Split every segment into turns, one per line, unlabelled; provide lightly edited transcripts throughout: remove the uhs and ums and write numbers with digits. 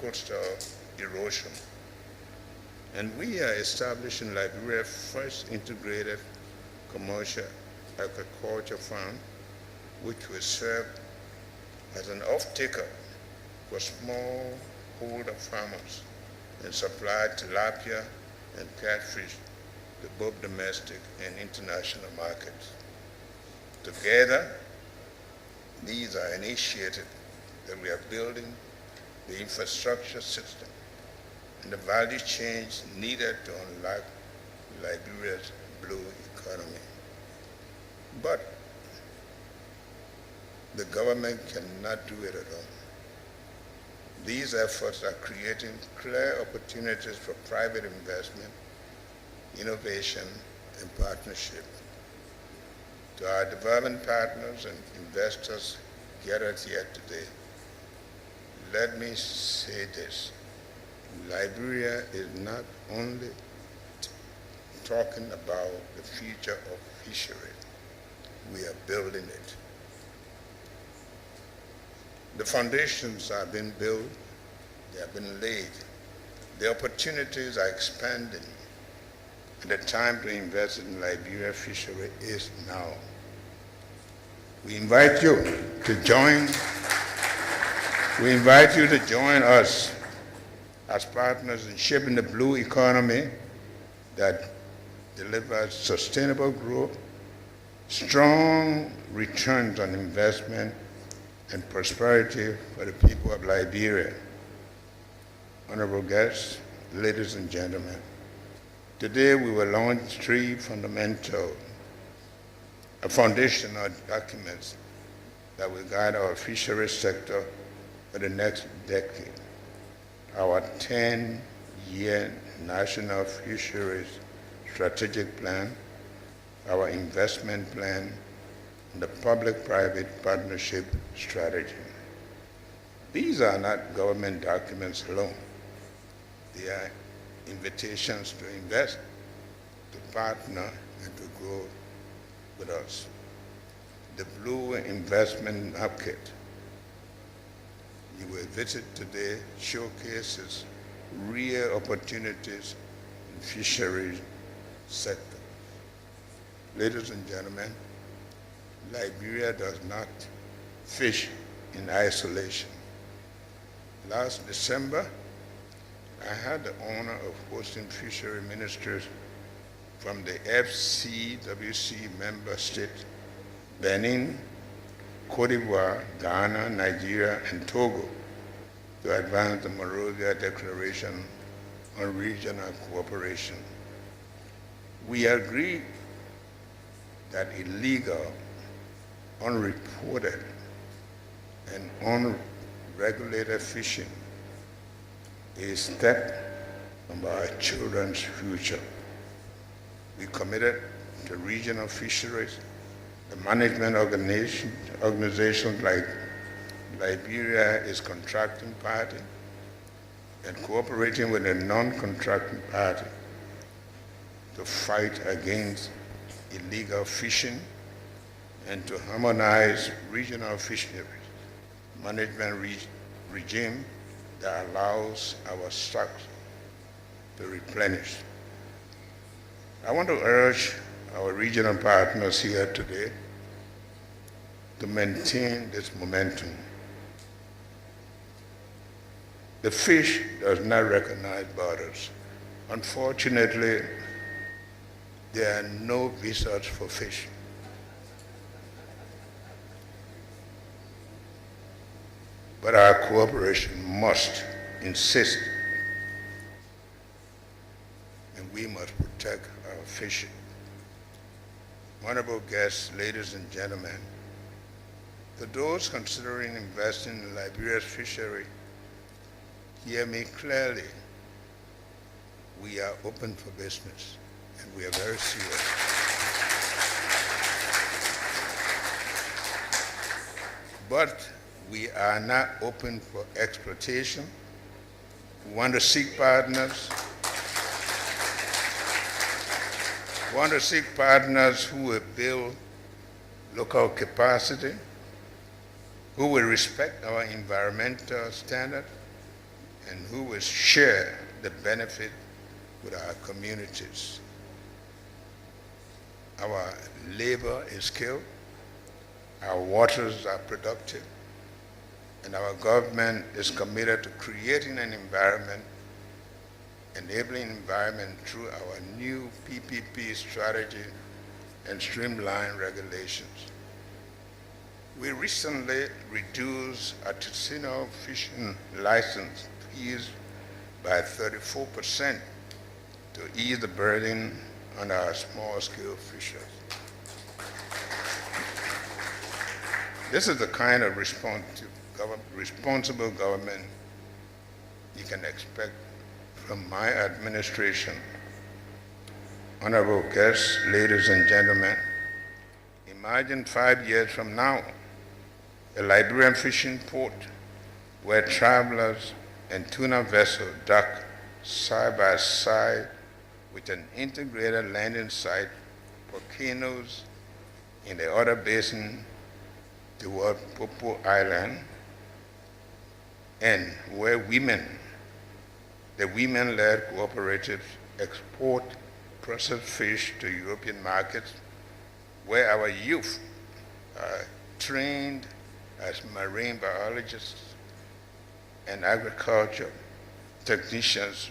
coastal erosion. And we are establishing Liberia's first integrated commercial aquaculture farm, which will serve as an off-taker for smallholder farmers and supply tilapia and catfish to both domestic and international markets. Together, these are initiatives that we are building the infrastructure system and the value change needed to unlock Liberia's blue economy. But the government cannot do it alone. These efforts are creating clear opportunities for private investment, innovation, and partnership. To our development partners and investors gathered here today, let me say this. Liberia is not only talking about the future of fisheries, we are building it. The foundations are being built, they have been laid. The opportunities are expanding, and the time to invest in Liberia fishery is now. We invite you to join us as partners in shaping the blue economy that delivers sustainable growth, strong returns on investment, and prosperity for the people of Liberia. Honorable guests, ladies and gentlemen, today we will launch three foundational documents that will guide our fisheries sector for the next decade. Our 10-year National Fisheries Strategic Plan, our investment plan, and the public-private partnership strategy. These are not government documents alone. They are invitations to invest, to partner, and to grow with us. The Blue Investment Market you will visit today showcases real opportunities in fisheries sector. Ladies and gentlemen, Liberia does not fish in isolation. Last December, I had the honor of hosting fishery ministers from the FCWC member states, Benin, Cote d'Ivoire, Ghana, Nigeria, and Togo, to advance the Monrovia Declaration on Regional Cooperation. We agreed that illegal, unreported, and unregulated fishing is a step from our children's future. We committed to regional fisheries, the management organizations like Liberia is contracting party, and cooperating with a non-contracting party to fight against illegal fishing and to harmonize regional fisheries management regime that allows our stocks to replenish. I want to urge our regional partners here today to maintain this momentum. The fish does not recognize borders. Unfortunately, there are no visas for fish. But our cooperation must insist, and we must protect our fishing. Honorable guests, ladies and gentlemen, to those considering investing in Liberia's fishery, hear me clearly. We are open for business, and we are very serious. But we are not open for exploitation. We want to seek partners. We want to seek partners who will build local capacity, who will respect our environmental standards, and who will share the benefit with our communities. Our labor is skilled, our waters are productive, and our government is committed to creating an environment, enabling environment through our new PPP strategy and streamlined regulations. We recently reduced artisanal fishing license fees by 34% to ease the burden on our small-scale fishers. This is the kind of responsible government you can expect from my administration. Honorable guests, ladies and gentlemen, imagine 5 years from now, a Liberian fishing port where travelers and tuna vessels dock side by side with an integrated landing site for canoes in the other basin toward Popo Island, and where the women-led cooperatives export processed fish to European markets, where our youth are trained as marine biologists and agriculture technicians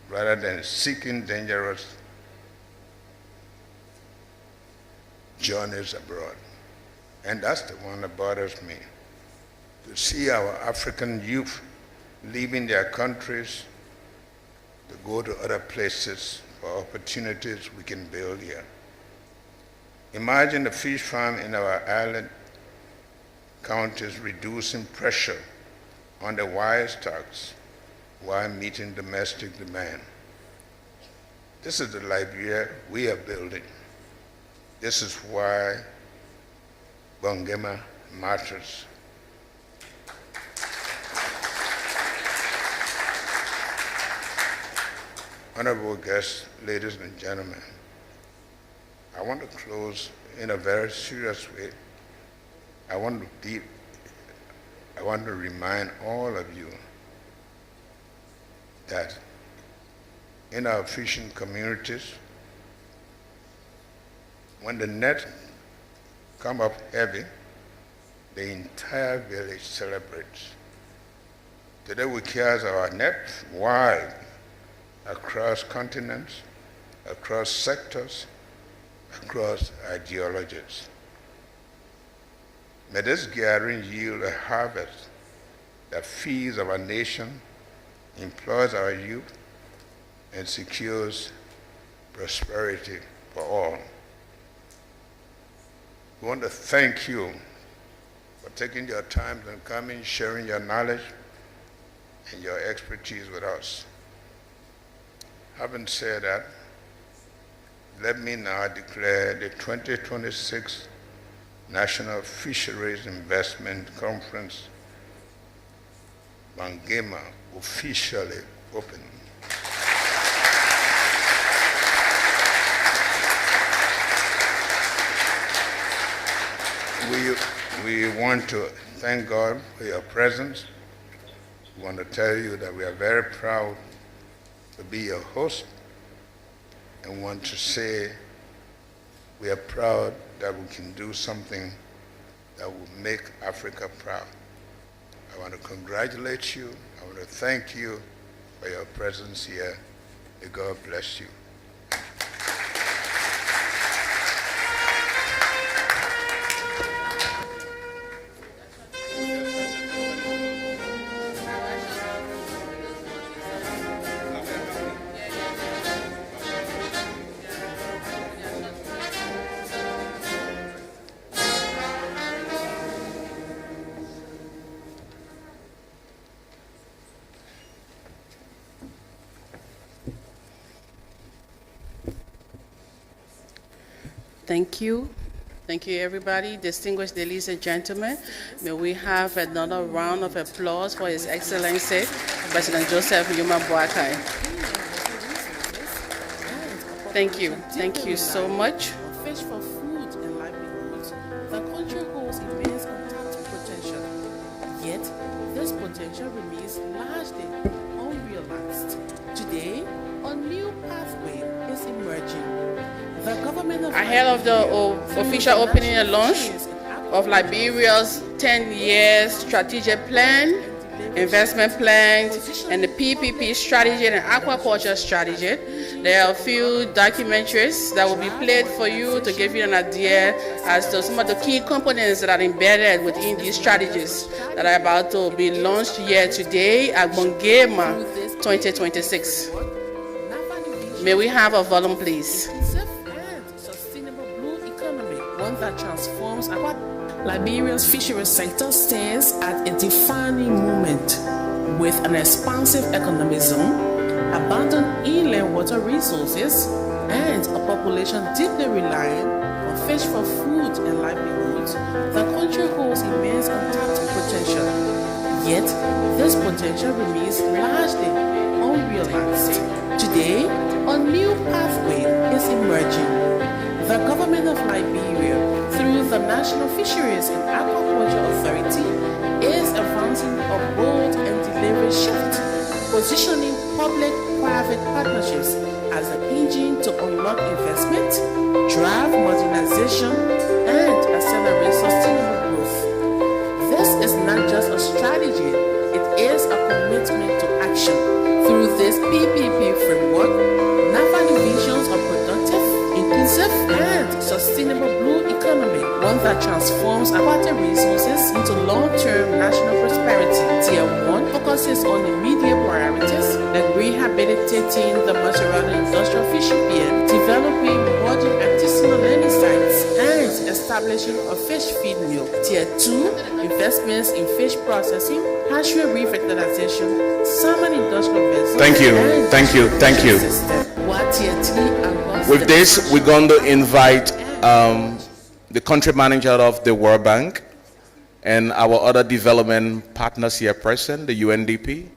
rather than seeking dangerous journeys abroad. And that's the one that bothers me, to see our African youth leaving their countries to go to other places for opportunities we can build here. Imagine the fish farm in our island counties reducing pressure on the wild stocks while meeting domestic demand. This is the Liberia we are building. This is why Bongema matters. Honorable guests, ladies and gentlemen, I want to close in a very serious way. I want to remind all of you that in our fishing communities, when the net come up heavy, the entire village celebrates. Today we cast our net wide across continents, across sectors, across ideologies. May this gathering yield a harvest that feeds our nation, employs our youth, and secures prosperity for all. We want to thank you for taking your time and coming, sharing your knowledge and your expertise with us. Having said that, let me now declare the 2026 National Fisheries Investment Conference, Bangema, officially open. We want to thank God for your presence. We want to tell you that we are very proud to be your host, and want to say we are proud that we can do something that will make Africa proud. I want to congratulate you. I want to thank you for your presence here. May God bless you.
Thank you. Thank you, everybody. Distinguished ladies and gentlemen, may we have another round of applause for His Excellency, President Joseph Yuma Boakai. Thank you. Thank you so much.
Fish for food and livelihoods, the country holds immense untapped potential. Yet, this potential remains largely emerging. The government of
Ahead of the official opening and launch of Liberia's 10-year strategic plan, investment plan, and the PPP strategy and aquaculture strategy, there are a few documentaries that will be played for you to give you an idea as to some of the key components that are embedded within these strategies that are about to be launched here today at Bongema 2026. May we have a volume, please?
Safe and sustainable blue economy, one that transforms our Liberia's fisheries sector stands at a defining moment with an expansive economic zone, abundant inland water resources, and a population deeply reliant on fish for food and livelihoods. The country holds immense untapped potential, yet this potential remains largely unrealized. Today, a new pathway is emerging. The government of Liberia, through the National Fisheries and Aquaculture Authority, is advancing a bold and deliberate shift, positioning public-private partnerships as an engine to unlock investment, drive modernization, and accelerate sustainable growth. This is not just a strategy, it is a commitment to action. Through this PPP framework, NAFA envisions a productive, inclusive, and sustainable blue economy, one that transforms aquatic resources into long-term national prosperity. Tier 1 focuses on immediate priorities like rehabilitating the Maserati industrial fishing pier, developing modern artisanal learning sites, and establishing a fish feed mill. Tier 2, investments in fish processing, hatchery revitalization, salmon industrial vessels.
Thank you,
and
thank you, thank you.
While Tier 3
With this, we're going to invite the country manager of the World Bank and our other development partners here present, the UNDP,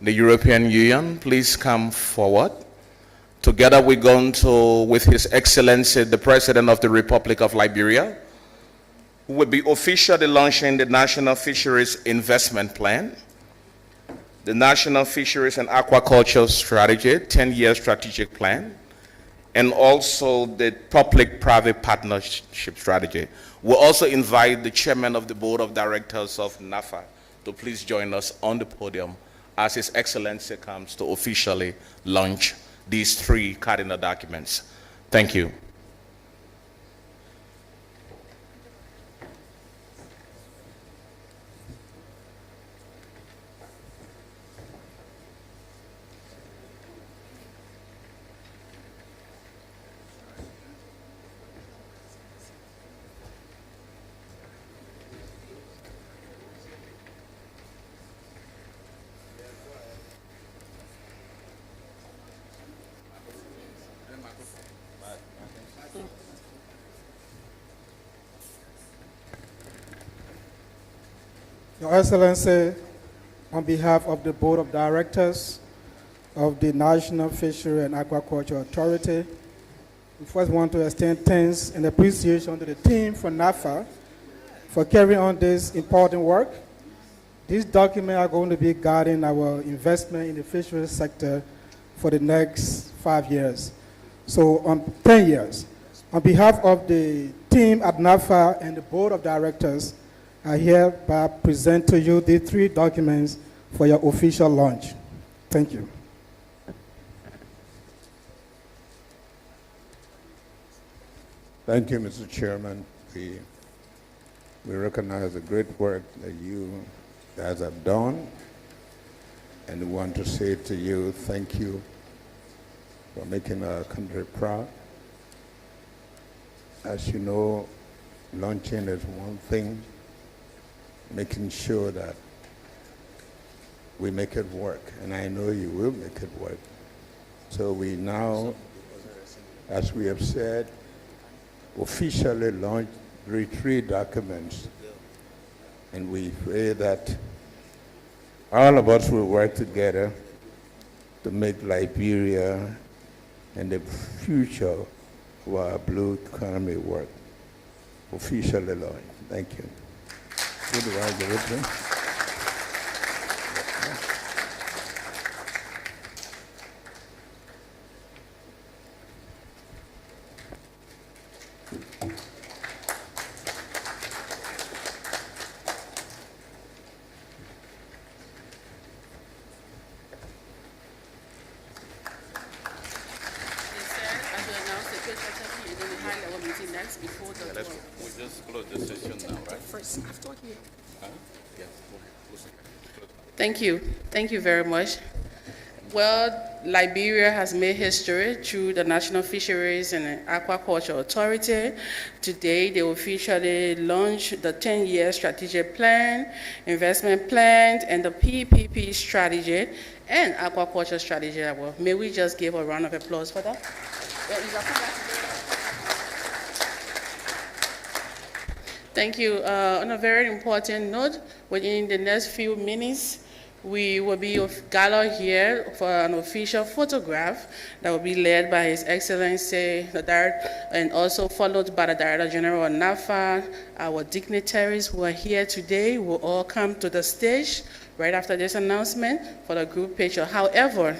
the European Union. Please come forward. Together we're going to, with His Excellency, the President of the Republic of Liberia, who will be officially launching the National Fisheries Investment Plan, the National Fisheries and Aquaculture Strategy, 10-year strategic plan, and also the public-private partnership strategy. We'll also invite the chairman of the board of directors of NAFA to please join us on the podium as His Excellency comes to officially launch these three cardinal documents. Thank you.
Your Excellency, on behalf of the Board of Directors of the National Fishery and Aquaculture Authority, we first want to extend thanks and appreciation to the team from NAFA for carrying on this important work. These documents are going to be guiding our investment in the fisheries sector for the next 5 years. So, 10 years. On behalf of the team at NAFA and the Board of Directors, I hereby present to you the three documents for your official launch. Thank you.
Thank you, Mr. Chairman. We recognize the great work that you guys have done, and we want to say to you, thank you for making our country proud. As you know, launching is one thing, making sure that we make it work, and I know you will make it work. So we now, as we have said, officially launch the three documents, and we pray that all of us will work together to make Liberia and the future of our blue economy work. Officially launched. Thank you. Who do I give it to?
slides before the
Let's,
tour.
we just close the session now, right?
First, after here.
Yes, go ahead. Close it.
Thank you. Thank you very much. Well, Liberia has made history through the National Fisheries and Aquaculture Authority. Today, they officially launch the 10-year strategic plan, investment plan, and the PPP strategy and aquaculture strategy as well. May we just give a round of applause for that? Thank you. On a very important note, within the next few minutes, we will be gathered here for an official photograph that will be led by His Excellency, the Director, and also followed by the Director General of NAFA. Our dignitaries who are here today will all come to the stage right after this announcement for the group picture. However,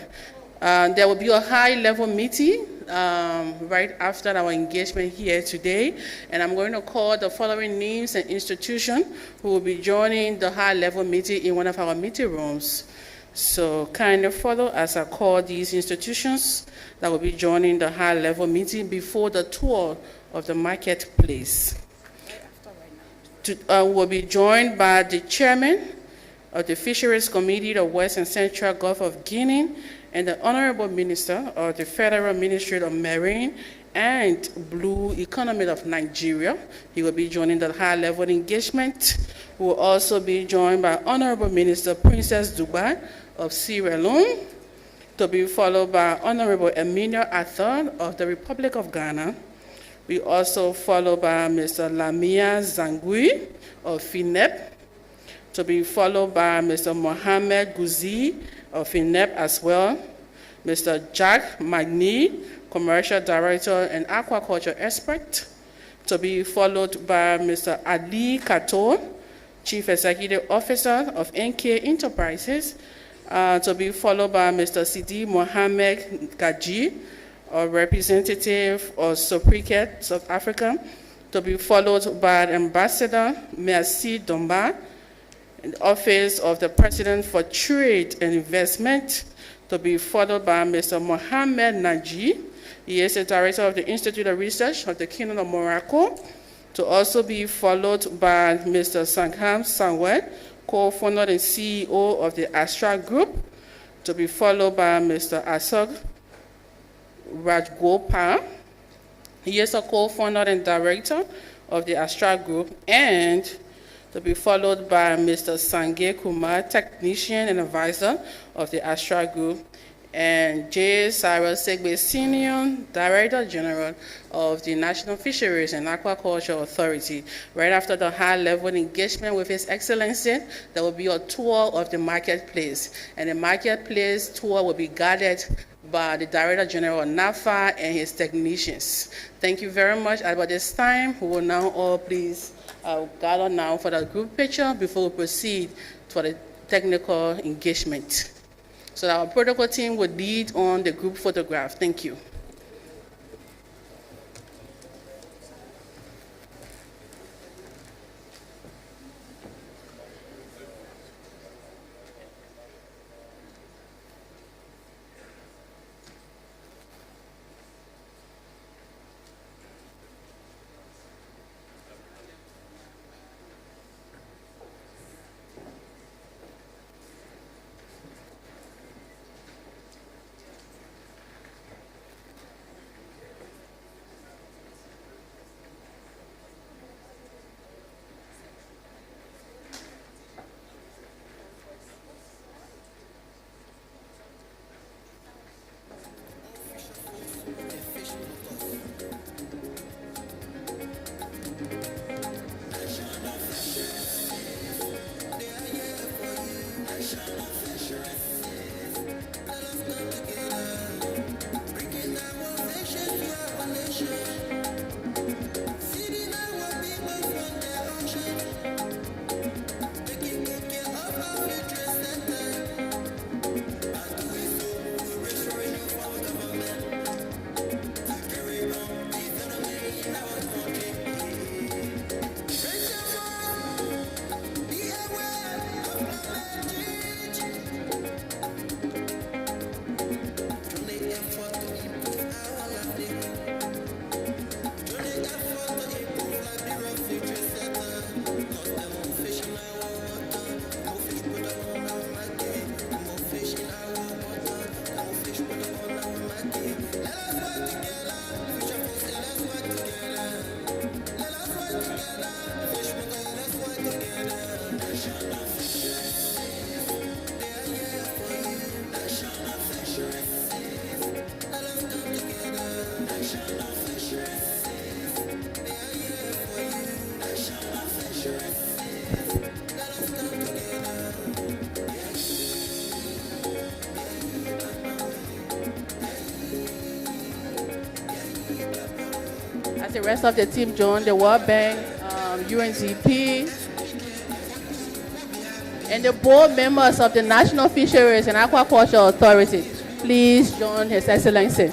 there will be a high-level meeting right after our engagement here today, and I'm going to call the following names and institutions who will be joining the high-level meeting in one of our meeting rooms. So kindly follow as I call these institutions that will be joining the high-level meeting before the tour of the marketplace. We'll be joined by the chairman of the Fisheries Committee, the West and Central Gulf of Guinea, and the Honorable Minister of the Federal Ministry of Marine and Blue Economy of Nigeria. He will be joining the high-level engagement. We will also be joined by Honorable Minister Princess Dubai of Sierra Leone, to be followed by Honorable Emmanuel Arthur of the Republic of Ghana. We also followed by Mr. Lamia Zangui of FINEP, to be followed by Mr. Mohamed Gouzi of FINEP as well, Mr. Jack Magny, Commercial Director and Aquaculture Expert, to be followed by Mr. Ali Kato, Chief Executive Officer of NK Enterprises, to be followed by Mr. Sidi Mohamed Gaji, a representative of Sopriket, South Africa, to be followed by Ambassador Merci Domba, in the Office of the President for Trade and Investment, to be followed by Mr. Mohamed Naji. He is the Director of the Institute of Research of the Kingdom of Morocco, to also be followed by Mr. Sangham Sangwe, co-founder and CEO of the Astra Group, to be followed by Mr. Asog Rajgopal. He is a co-founder and director of the Astra Group, and to be followed by Mr. Sanjay Kumar, technician and advisor of the Astra Group, and J. Cyrus Segbe, Senior Director General of the National Fisheries and Aquaculture Authority. Right after the high-level engagement with His Excellency, there will be a tour of the marketplace, and the marketplace tour will be guided by the Director General of NAFA and his technicians. Thank you very much. At this time, we will now all please gather now for the group picture before we proceed for the technical engagement. So our protocol team will lead on the group photograph. Thank you. the rest of the team join the World Bank, UNDP, and the board members of the National Fisheries and Aquaculture Authority, please join His Excellency.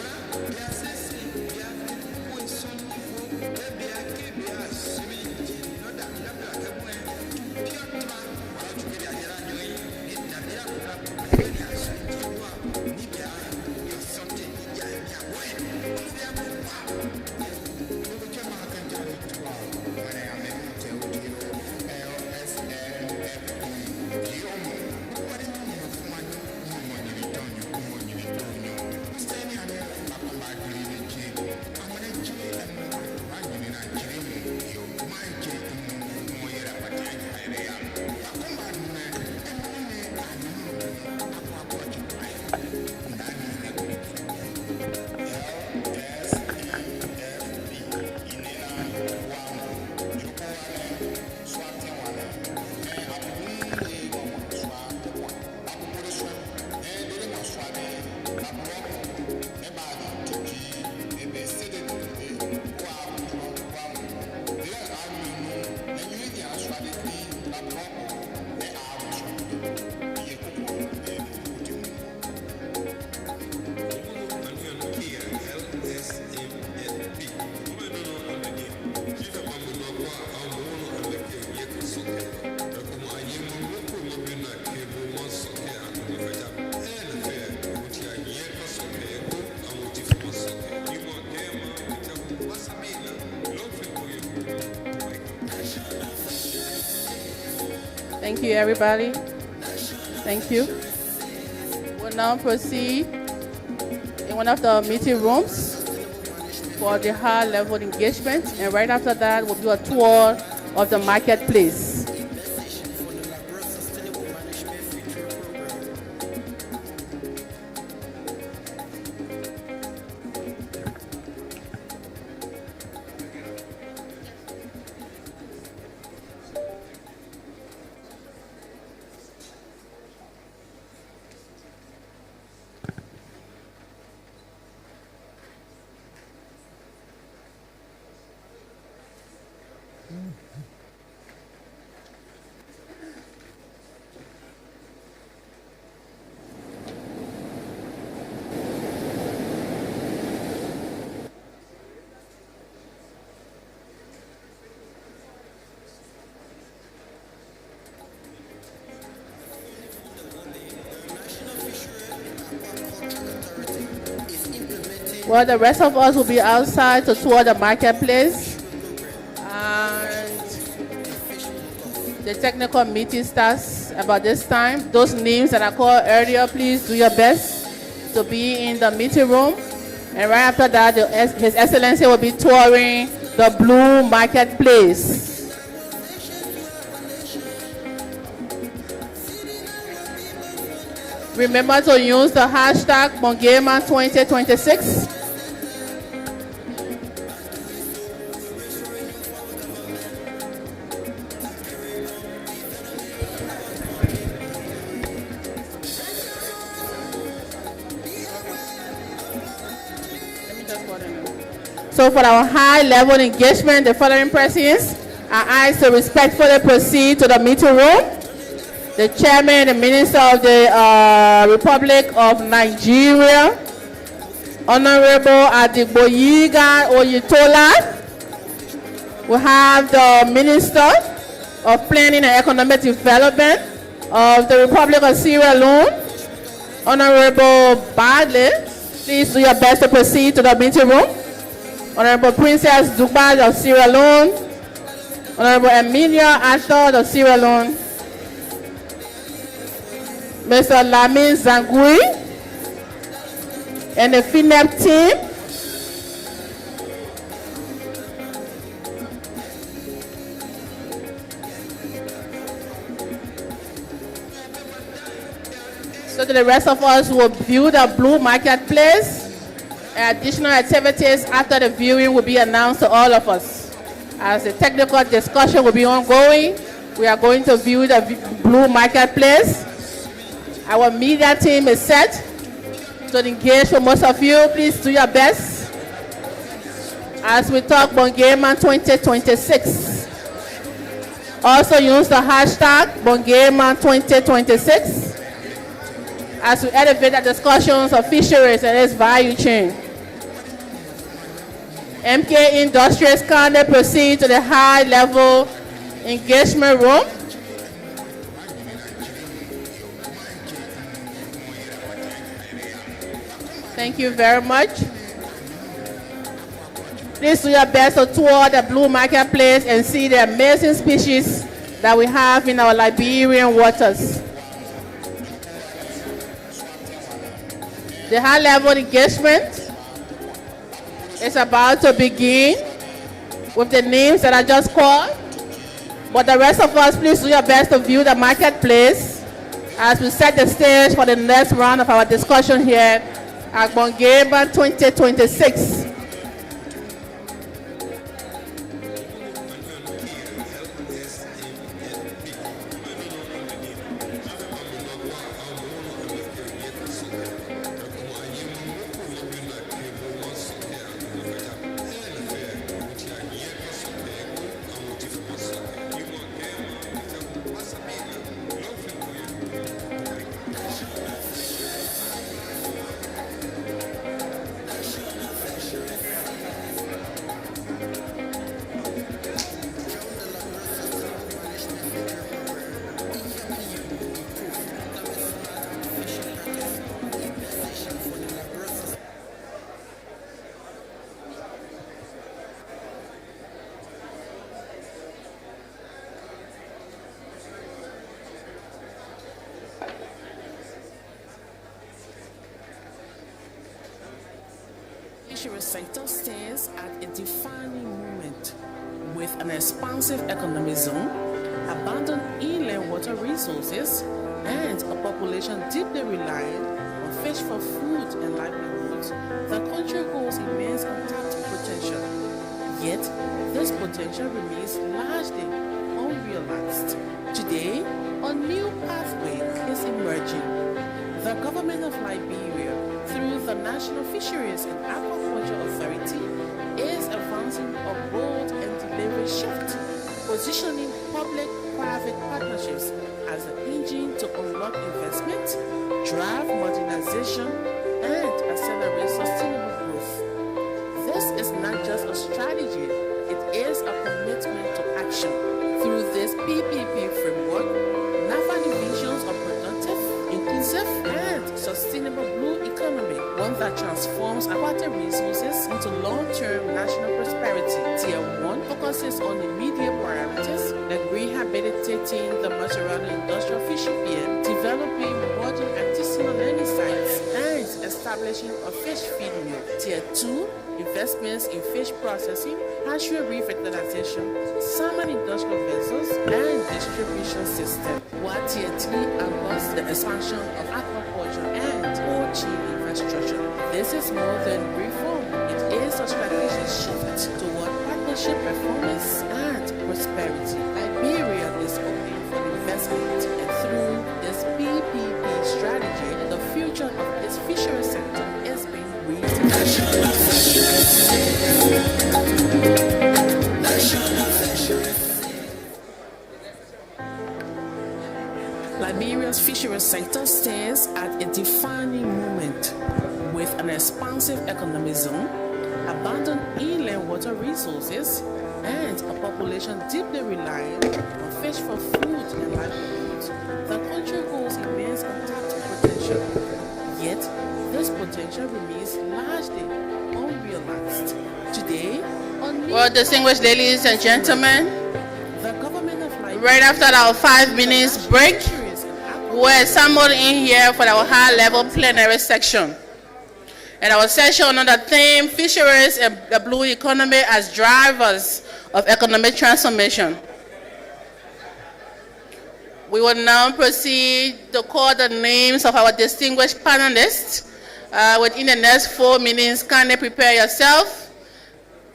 Thank you, everybody. Thank you. We'll now proceed in one of the meeting rooms for the high-level engagement, and right after that, we'll do a tour of the marketplace. Well, the rest of us will be outside to tour the marketplace. And the technical meeting starts about this time. Those names that I called earlier, please do your best to be in the meeting room. And right after that, His Excellency will be touring the Blue Marketplace. Remember to use the hashtag Mongema2026. So for our high-level engagement, the following persons are asked to respectfully proceed to the meeting room. The Chairman and Minister of the Republic of Nigeria, Honorable Adegboyega Oyetola. We have the Minister of Planning and Economic Development of the Republic of Sierra Leone, Honorable Badley. Please do your best to proceed to the meeting room. Honorable Princess Dubad of Sierra Leone, Honorable Emilia Arthur of Sierra Leone, Mr. Lamin Zangui, and the FINEP team. So that the rest of us will view the Blue Marketplace. Additional activities after the viewing will be announced to all of us. As the technical discussion will be ongoing, we are going to view the Blue Marketplace. Our media team is set to engage with most of you. Please do your best as we talk Bongema 2026. Also use the hashtag Bongema 2026 as we elevate the discussions of fisheries and its value chain. MK Industries kindly proceed to the high-level engagement room. Thank you very much. Please do your best to tour the Blue Marketplace and see the amazing species that we have in our Liberian waters. The high-level engagement is about to begin with the names that I just called. But the rest of us, please do your best to view the marketplace as we set the stage for the next round of our discussion here at Bongema 2026.
Fisheries sector stands at a defining moment with an expansive economic zone, abundant inland water resources, and a population deeply reliant on fish for food and livelihoods. The country holds immense untapped potential, yet this potential remains largely unrealized. Today, a new pathway is emerging. The government of Liberia, through the National Fisheries and Aquaculture Authority, is advancing a bold and deliberate shift, positioning public-private partnerships as an engine to unlock investment, drive modernization, and accelerate sustainable growth. This is not just a strategy, it is a commitment to action. Through this PPP framework, NAFA envisions a productive, inclusive, and sustainable blue economy, one that transforms aquatic resources into long-term national prosperity. Tier 1 focuses on immediate priorities like rehabilitating the Maturana industrial fishing pier, developing modern artisanal learning sites, and establishing a fish feed mill. Tier 2, investments in fish processing, hatchery revitalization, salmon industrial vessels, and distribution system. While Tier 3 unlocks the expansion of aquaculture and cold chain infrastructure. This is more than reform. It is a strategic shift toward partnership performance and prosperity. Liberia is open for investment, and through this PPP strategy, the future of its fisheries sector is being Liberia's fisheries sector stands at a defining moment with an expansive economic zone, abundant inland water resources, and a population deeply reliant on fish for food and livelihoods. The country holds immense untapped potential, yet this potential remains largely unrealized. Today,
Well, distinguished ladies and gentlemen,
the government of Liberia,
right after our 5 minutes break, we're assembled in here for our high-level plenary section. And our session on the theme, Fisheries and the Blue Economy as Drivers of Economic Transformation. We will now proceed to call the names of our distinguished panelists. Within the next 4 minutes, kindly prepare yourself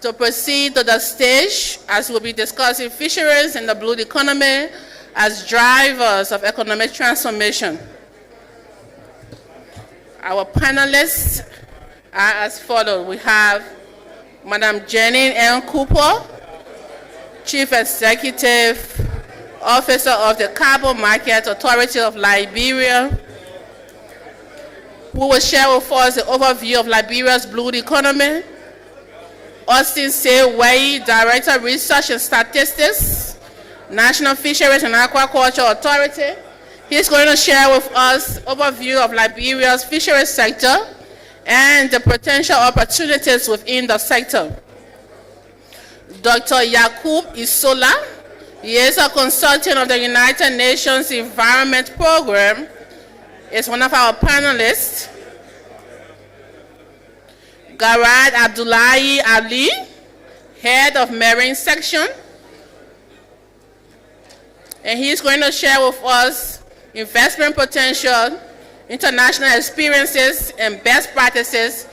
to proceed to the stage as we'll be discussing fisheries and the blue economy as drivers of economic transformation. Our panelists are as follows. We have Madam Jenny M. Cooper, Chief Executive Officer of the Carbon Market Authority of Liberia, who will share with us the overview of Liberia's blue economy. Austin Sewai, Director of Research and Statistics, National Fisheries and Aquaculture Authority. He's going to share with us overview of Liberia's fisheries sector and the potential opportunities within the sector. Dr. Yakub Isola, he is a consultant of the United Nations Environment Program, is one of our panelists. Garad Abdullahi Ali, Head of Marine Section, and he's going to share with us investment potential, international experiences, and best practices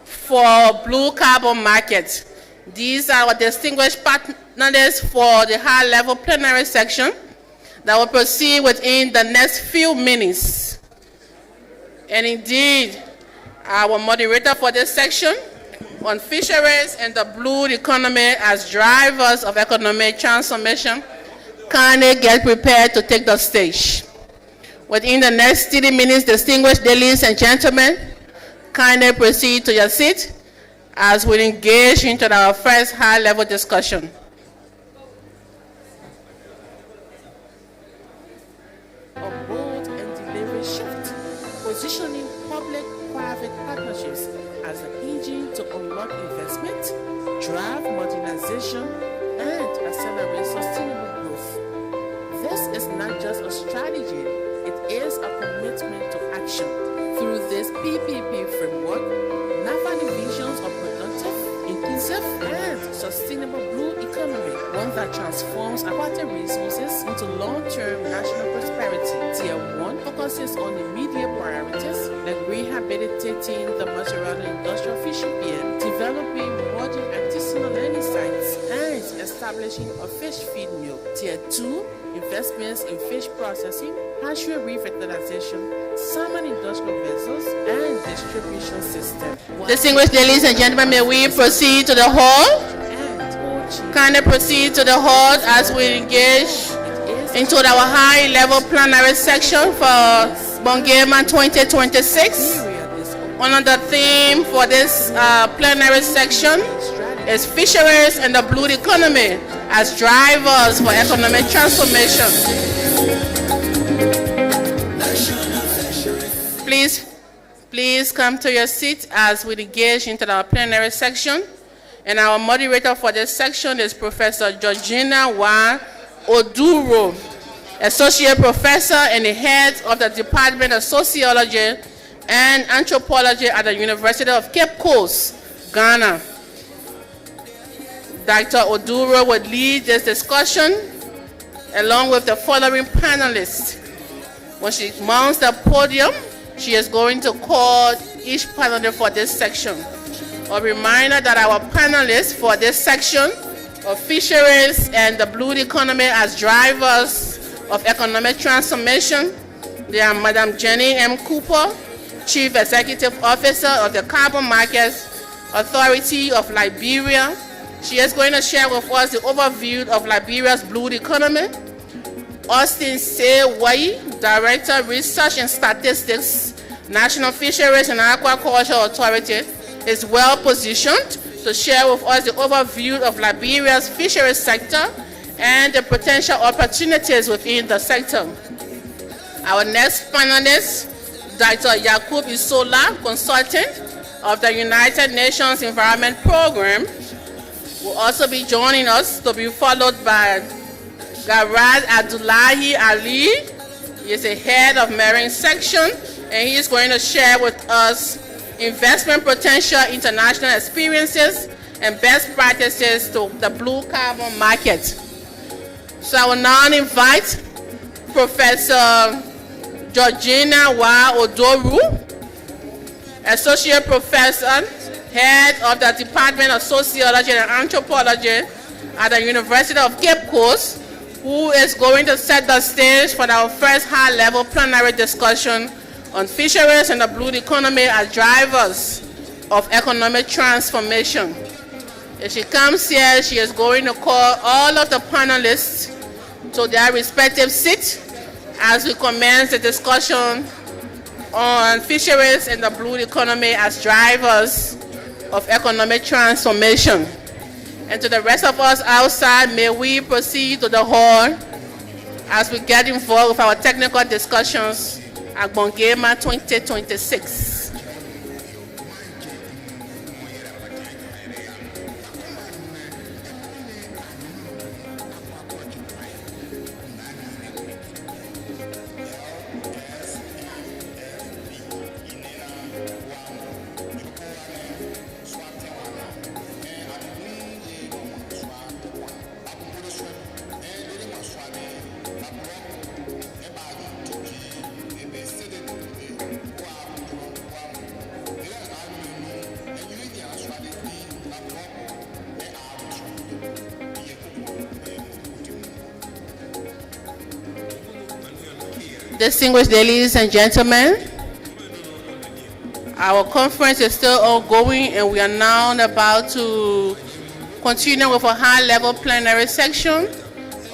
for blue carbon markets. These are our distinguished partners for the high-level plenary section that will proceed within the next few minutes. And indeed, our moderator for this section on fisheries and the blue economy as drivers of economic transformation, kindly get prepared to take the stage. Within the next 30 minutes, distinguished ladies and gentlemen, kindly proceed to your seat as we engage into our first high-level discussion.
A bold and deliberate shift, positioning public-private partnerships as an engine to unlock investment, drive modernization, and accelerate sustainable growth. This is not just a strategy, it is a commitment to action. Through this PPP framework, NAFA visions of productive, inclusive, and sustainable blue economy, one that transforms aquatic resources into long-term national prosperity. Tier 1 focuses on immediate priorities like rehabilitating the Maserati industrial fishing pier, developing modern artisanal learning sites, and establishing a fish feed mill. Tier 2, investments in fish processing, hatchery revitalization, salmon industrial vessels, and distribution system.
Distinguished ladies and gentlemen, may we proceed to the hall? Kindly proceed to the hall as we engage into our high-level plenary section for Bongema 2026. One of the themes for this plenary section is fisheries and the blue economy as drivers for economic transformation. Please come to your seat as we engage into our plenary section. And our moderator for this section is Professor Georgina Wa Oduro, Associate Professor and the Head of the Department of Sociology and Anthropology at the University of Cape Coast, Ghana. Dr. Oduro will lead this discussion along with the following panelists. When she mounts the podium, she is going to call each panelist for this section. A reminder that our panelists for this section of fisheries and the blue economy as drivers of economic transformation, they are Madam Jenny M. Cooper, Chief Executive Officer of the Carbon Market Authority of Liberia. She is going to share with us the overview of Liberia's blue economy. Austin Sewai, Director of Research and Statistics, National Fisheries and Aquaculture Authority, is well positioned to share with us the overview of Liberia's fisheries sector and the potential opportunities within the sector. Our next panelist, Dr. Yakub Isola, consultant of the United Nations Environment Program, will also be joining us, to be followed by Garad Abdullahi Ali. He is the head of Marine Section, and he is going to share with us investment potential, international experiences, and best practices to the blue carbon market. So I will now invite Professor Georgina Wa Oduro, Associate Professor, Head of the Department of Sociology and Anthropology at the University of Cape Coast, who is going to set the stage for our first high-level plenary discussion on fisheries and the blue economy as drivers of economic transformation. If she comes here, she is going to call all of the panelists to their respective seats as we commence the discussion on fisheries and the blue economy as drivers of economic transformation. And to the rest of us outside, may we proceed to the hall as we get involved with our technical discussions at Bongema 2026. Distinguished ladies and gentlemen, our conference is still ongoing and we are now about to continue with a high-level plenary section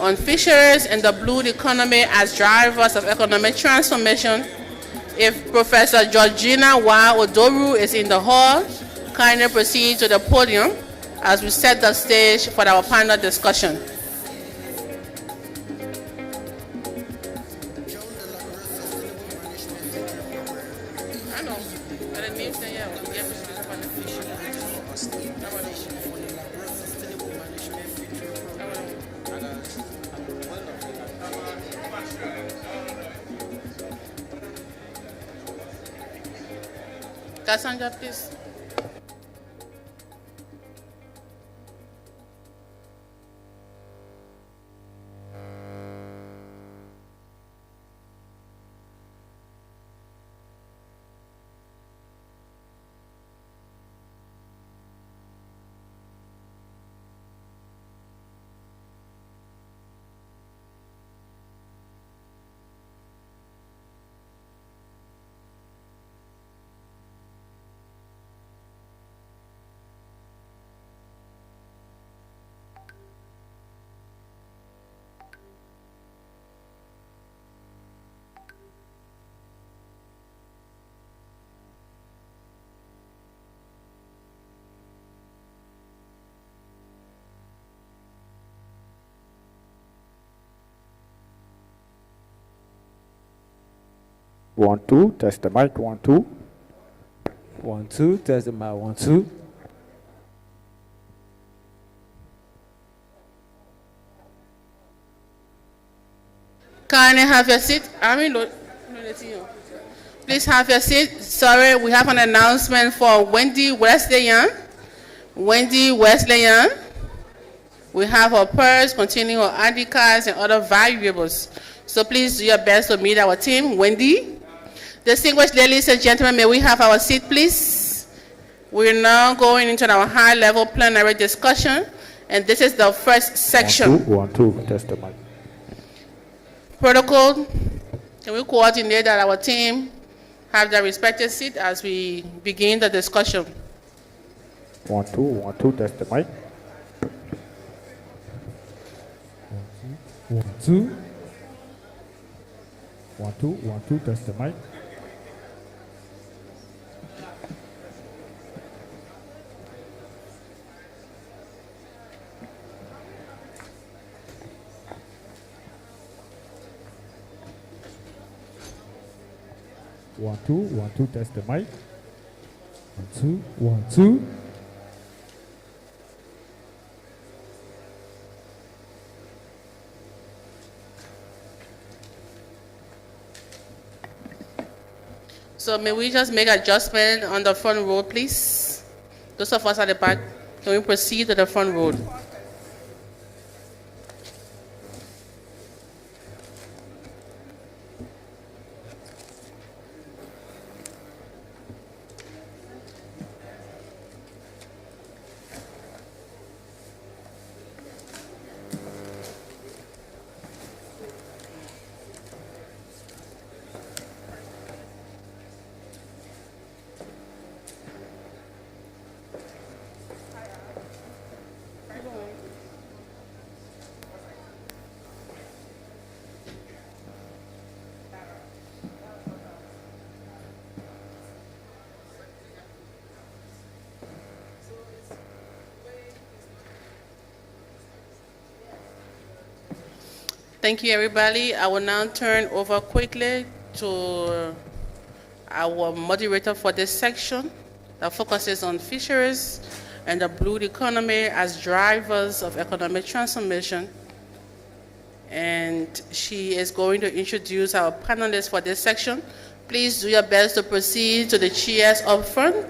on fisheries and the blue economy as drivers of economic transformation. If Professor Georgina Wa Odoru is in the hall, kindly proceed to the podium as we set the stage for our panel discussion. Cassandra, please.
One, two, test the mic, 1, 2.
1, 2, test the mic, 1, 2.
Can I have your seat? Please have your seat. Sorry, we have an announcement for Wendy Wesleyan. Wendy Wesleyan. We have her purse containing her ID cards and other valuables. So please do your best to meet our team. Wendy. Distinguished ladies and gentlemen, may we have our seat, please? We're now going into our high-level plenary discussion, and this is the first section.
1, 2, test the mic.
Protocol, can we coordinate that our team have their respective seat as we begin the discussion?
1, 2, test the mic.
1, 2. 1, 2, test the mic. 1, 2, test the mic. 1, 2.
So may we just make adjustment on the front row, please? Those of us at the back, can we proceed to the front row? Thank you, everybody. I will now turn over quickly to our moderator for this section that focuses on fisheries and the blue economy as drivers of economic transformation. And she is going to introduce our panelists for this section. Please do your best to proceed to the chairs up front